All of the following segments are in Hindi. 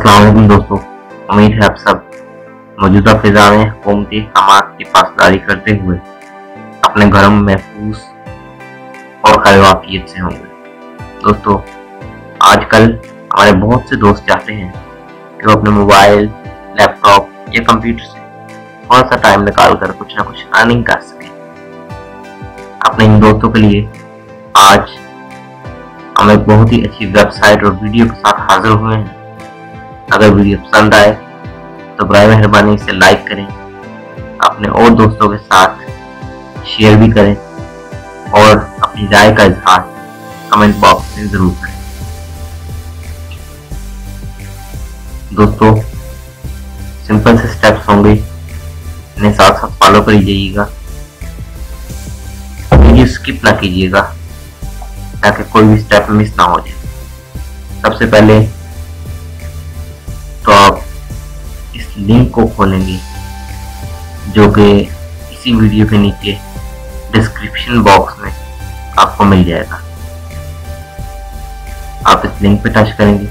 अस्सलाम वालेकुम दोस्तों, उम्मीद है आप सब मौजूदा फिजा में हुकूमती अहकामात की पासदारी करते हुए अपने घरों में महफूज और खैरियत से होंगे। दोस्तों, आजकल हमारे बहुत से दोस्त चाहते हैं कि वो अपने मोबाइल, लैपटॉप या कंप्यूटर से थोड़ा सा टाइम निकाल कर कुछ ना कुछ अर्निंग कर सकें। अपने इन दोस्तों के लिए आज हम एक बहुत ही अच्छी वेबसाइट और वीडियो के साथ हाजिर हुए हैं। अगर वीडियो पसंद आए तो बराए मेहरबानी इसे लाइक करें, अपने और दोस्तों के साथ शेयर भी करें और अपनी राय का इजहार कमेंट बॉक्स में जरूर करें। दोस्तों, सिंपल से स्टेप्स होंगे, इन्हें साथ साथ फॉलो कर जाइएगा। वीडियो स्किप ना कीजिएगा ताकि कोई भी स्टेप मिस ना हो जाए। सबसे पहले तो आप इस लिंक को खोलेंगे जो कि इसी वीडियो के नीचे डिस्क्रिप्शन बॉक्स में आपको मिल जाएगा। आप इस लिंक पे टच करेंगे,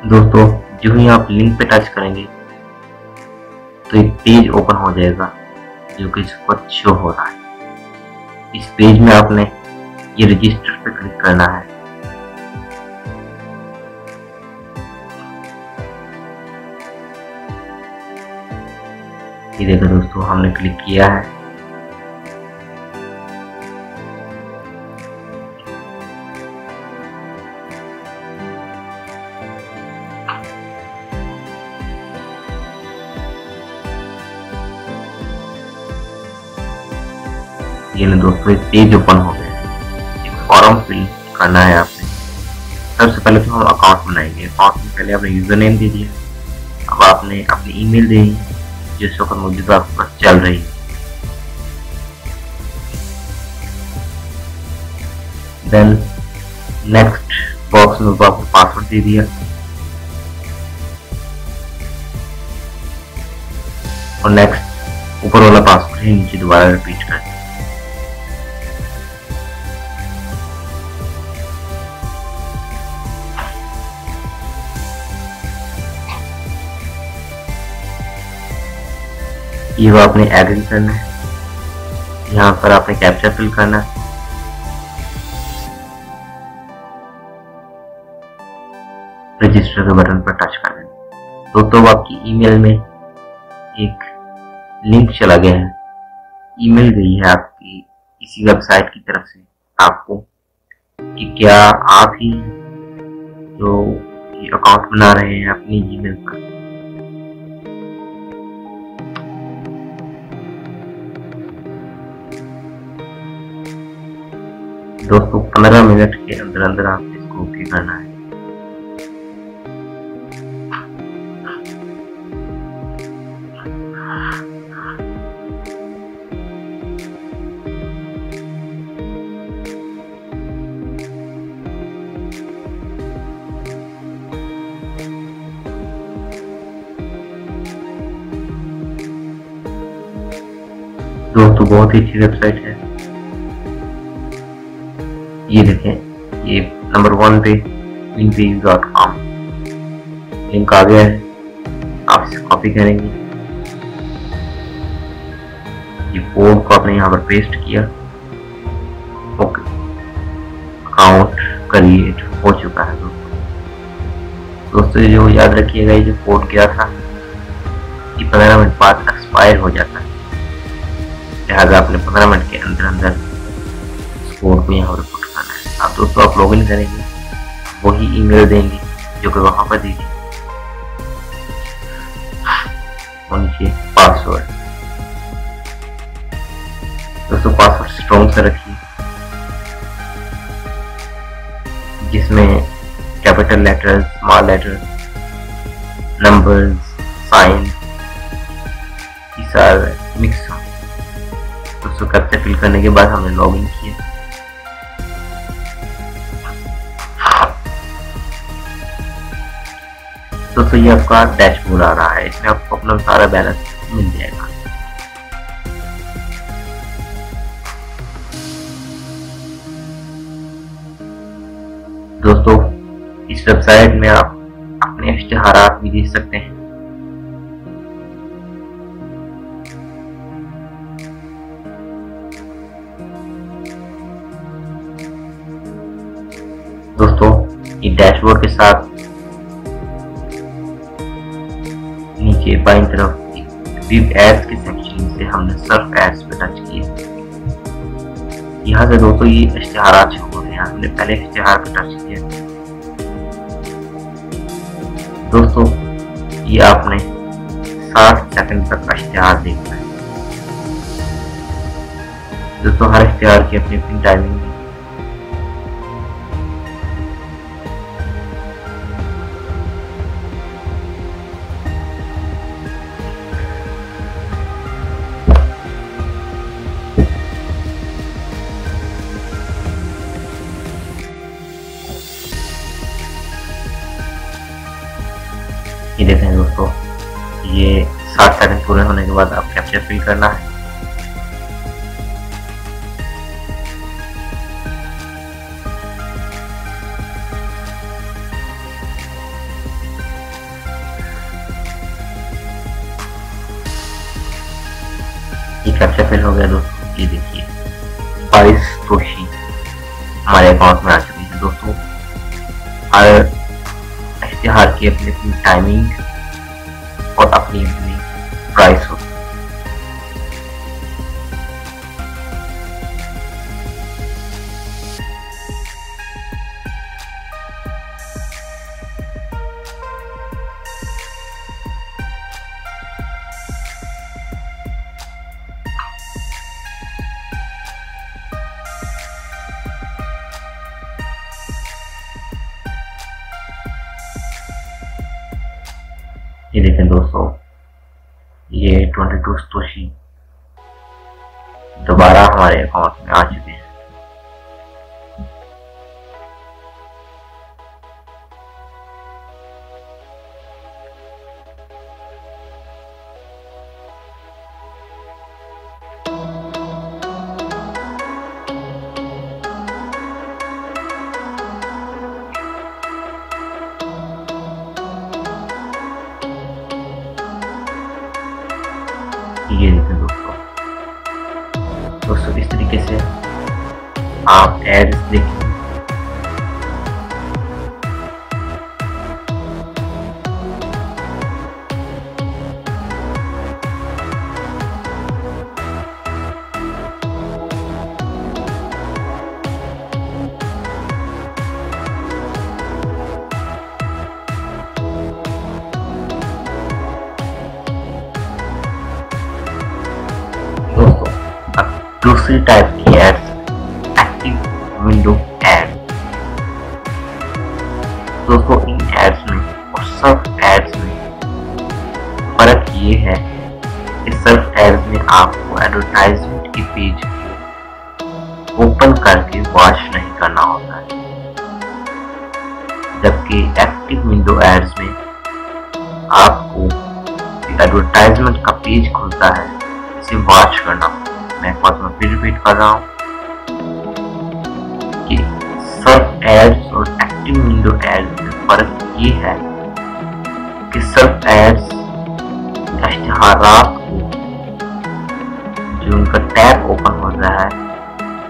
दोस्तों जो ही आप लिंक पे टच करेंगे तो एक पेज ओपन हो जाएगा जो कि इस वक्त शो हो रहा है। इस पेज में आपने ये रजिस्टर पे क्लिक करना है। ये देखो दोस्तों, हमने क्लिक किया है। ये ना दोस्तों, एक पेज ओपन हो गया है। एक फॉर्म फिल करना है आपने। सबसे पहले तो हम अकाउंट बनाएंगे। अकाउंट में पहले आपने यूजर नेम दे दिया। अब आपने अपनी ईमेल दे दी जिस वक्त मौजूदा आपके पास चल रही है। देन नेक्स्ट बॉक्स में आपको पासवर्ड दे दिया और नेक्स्ट ऊपर वाला पासवर्ड ही नीचे दोबारा रिपीट कर दिया। ये वो आपने एडिट करना है। यहाँ पर आपने कैप्चा फिल करना है। रजिस्टर के बटन पर टच कर देना। दोस्तों, आपकी ईमेल में एक लिंक चला गया है। ईमेल गई है आपकी इसी वेबसाइट की तरफ से आपको कि क्या आप ही जो ये अकाउंट बना रहे हैं अपनी ईमेल पर। दोस्तों, 15 मिनट के अंदर अंदर आपको इसको ओके करना है। दोस्तों, बहुत ही अच्छी वेबसाइट है। ये देखें, ये नंबर 1 पे winbase.com लिंक आ गया है। आप इसे कॉपी करेंगे। ये कोड को आपने यहाँ पर पेस्ट किया। ओके, अकाउंट क्रिएट हो चुका है। दोस्तों जो याद रखिएगा, ये जो कोड गया था ये 15 मिनट बाद एक्सपायर हो जाता है। लिहाजा आपने 15 मिनट के अंदर अंदर इस कोड को यहाँ पर पुट करना है। अब दोस्तों आप लॉगिन करेंगे, वही ईमेल देंगे जो कि वहां पर दी थी और नीचे पासवर्ड। दोस्तों, पासवर्ड स्ट्रॉन्ग से रखिए जिसमें capital letters, small letters, numbers, sign, ये सारे मिक्स हो। दोस्तों कैप्चा फिल करने के बाद हमने लॉग इन किया। दोस्तों ये आपका डैशबोर्ड आ रहा है, इसमें आपको अपना सारा बैलेंस मिल जाएगा। दोस्तों इस वेबसाइट में आप अपने इश्तिहारात भी देख सकते हैं। दोस्तों ये डैशबोर्ड के साथ नीचे बाईं तरफ वेब एड्स के सेक्शन से हमने सर्फ एड्स पे टच किया। यहाँ से दोस्तों ये इश्तिहारात शुरू हो रहे हैं। हमने पहले इश्तिहार पे टच किया। दोस्तों ये आपने 60 सेकंड तक इश्तिहार देखना है। दोस्तों हर इश्तिहार की अपनी अपनी टाइमिंग है। ये देखें दोस्तों, ये 60 सेकंड पूरे होने के बाद आप कैप्चा फिल करना है। ये कैप्चा फिल हो गया दोस्तों। ये देखिए 22 तोशी हमारे अकाउंट में आ चुकी है। दोस्तों हर इश्तिहार की अपनी अपनी टाइमिंग और अपनी अपनी प्राइस होती है। ये देखें दोस्तों, ये 22 तोशी दोबारा हमारे अकाउंट में आ चुके हैं। ये देखें दोस्तों इस तरीके से आप एड्स देखें। दूसरी टाइप की एड्स एक्टिव विंडो एड। दोस्तों इन एड्स में और सर्फ एड्स में फर्क ये है कि सर्फ एड्स में आपको एडवर्टाइजमेंट की पेज को ओपन करके वॉच नहीं करना होता है, जबकि एक्टिव विंडो एड्स में आपको एडवर्टाइजमेंट का पेज खुलता है, इसे वॉच करना होता है। मैं एक बात फिर रिपीट कर रहा हूँ कि सर्फ एड्स और एक्टिव विंडो एड्स में फर्क ये है कि सर्फ एड्स इश्तिहारात को जो उनका टैब ओपन होता है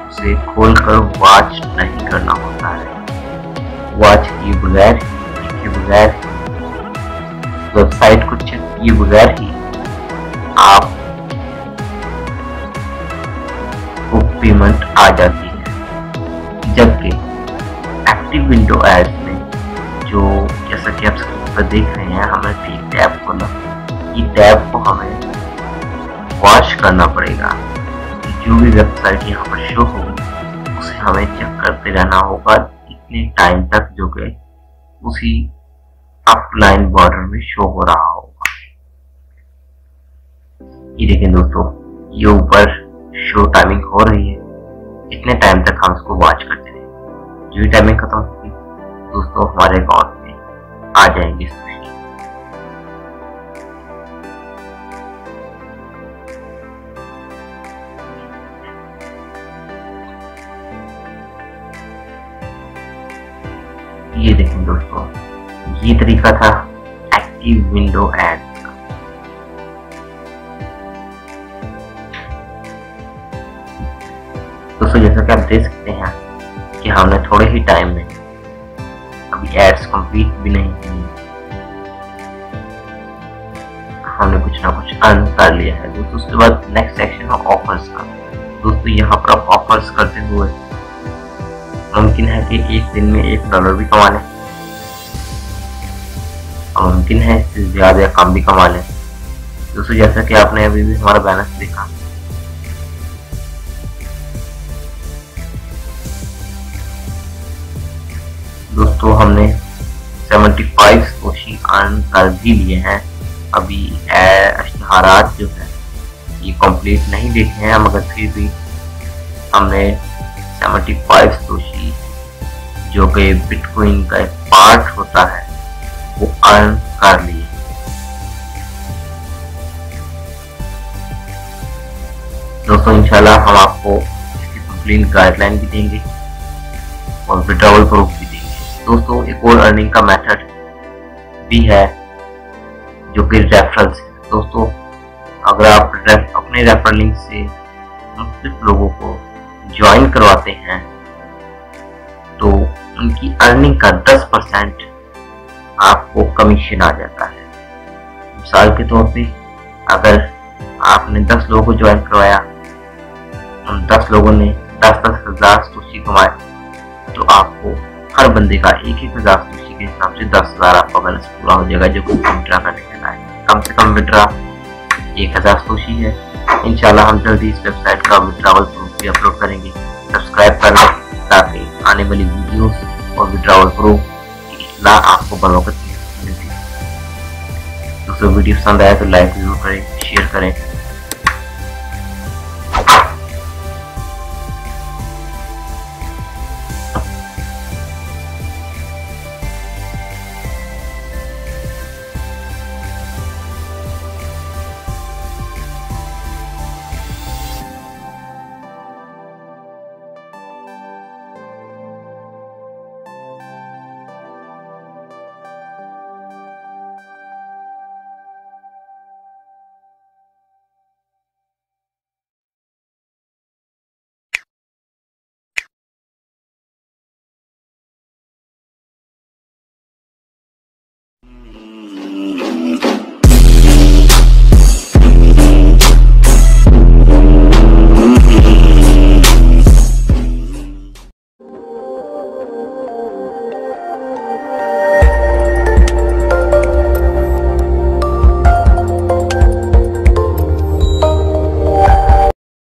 उसे खोलकर वॉच नहीं करना होता है। वॉच किए बगैर, देखे बगैर, वेबसाइट को चेक किए बगैर ही आप पेमेंट आ जाती है। जबकि एक्टिव विंडो एड्स में जो जैसा कि आप स्क्रीन पर देख रहे हैं, हमें टैब खोला, ये टैब को हमें वॉच करना पड़ेगा। जो भी वेबसाइट यहाँ पर शो होगी उसे हमें चेक करते रहना होगा इतने टाइम तक जो कि उसी अपलाइन बॉर्डर में शो हो रहा होगा। ये देखें दोस्तों, ये ऊपर शो टाइमिंग हो रही है, इतने टाइम तक हम इसको वॉच करते रहे। जो टाइमिंग खत्म होगी दोस्तों हमारे अकाउंट में आ जाएंगी सुशी। ये देखें दोस्तों, ये तरीका था एक्टिव विंडो एड। दोस्तों जैसा कि आप देख सकते हैं कि हमने थोड़े ही टाइम में अभी एड्स कंप्लीट भी नहीं की, हमने कुछ ना कुछ अर्न कर लिया है दोस्तों। उसके बाद नेक्स्ट सेक्शन है ऑफर्स का। दोस्तों यहाँ पर आप ऑफर्स करते हुए मुमकिन है कि एक दिन में $1 भी कमा लें, और मुमकिन है इससे ज्यादा या कम भी कमा लें। दोस्तों जैसा कि आपने अभी भी हमारा बैलेंस देखा, दोस्तों हमने 75 सोशी अर्न कर भी लिए हैं। अभी इश्तिहारात जो है ये कंप्लीट नहीं देखे हैं, मगर फिर भी हमने 75 सोशी जो कि बिटकॉइन का एक पार्ट होता है वो अर्न कर लिए। दोस्तों इंशाल्लाह हम आपको इसकी कंप्लीट गाइडलाइन भी देंगे और विड्रॉवल प्रूफ भी देंगे। दोस्तों एक और अर्निंग का मेथड भी है जो कि रेफरल्स है। दोस्तों अगर आप अपने रेफरल लिंक से मुख्तलिफ लोगों को ज्वाइन करवाते हैं तो उनकी अर्निंग का 10% आपको कमीशन आ जाता है। मिसाल के तौर पे अगर आपने 10 लोगों को ज्वाइन करवाया, उन 10 लोगों ने 10-10 हजार सोशी कमाए, तो आपको हर बंदे का 1-1 हजार सोशी के हिसाब से 10,000 आपका बैलेंस पूरा हो जाएगा, जो कि विड्रा करने के लायक। कम से कम विड्रा 1,000 सोशी है। इंशाल्लाह हम जल्दी इस वेबसाइट का विड्रावल प्रूफ भी अपलोड करेंगे। सब्सक्राइब कर लें ताकि आने वाली वीडियोस और विड्रावल प्रूफ की इत्तला आपको बरवकत मिलती है। दोस्तों वीडियो पसंद आया तो लाइक जरूर करें, शेयर करें।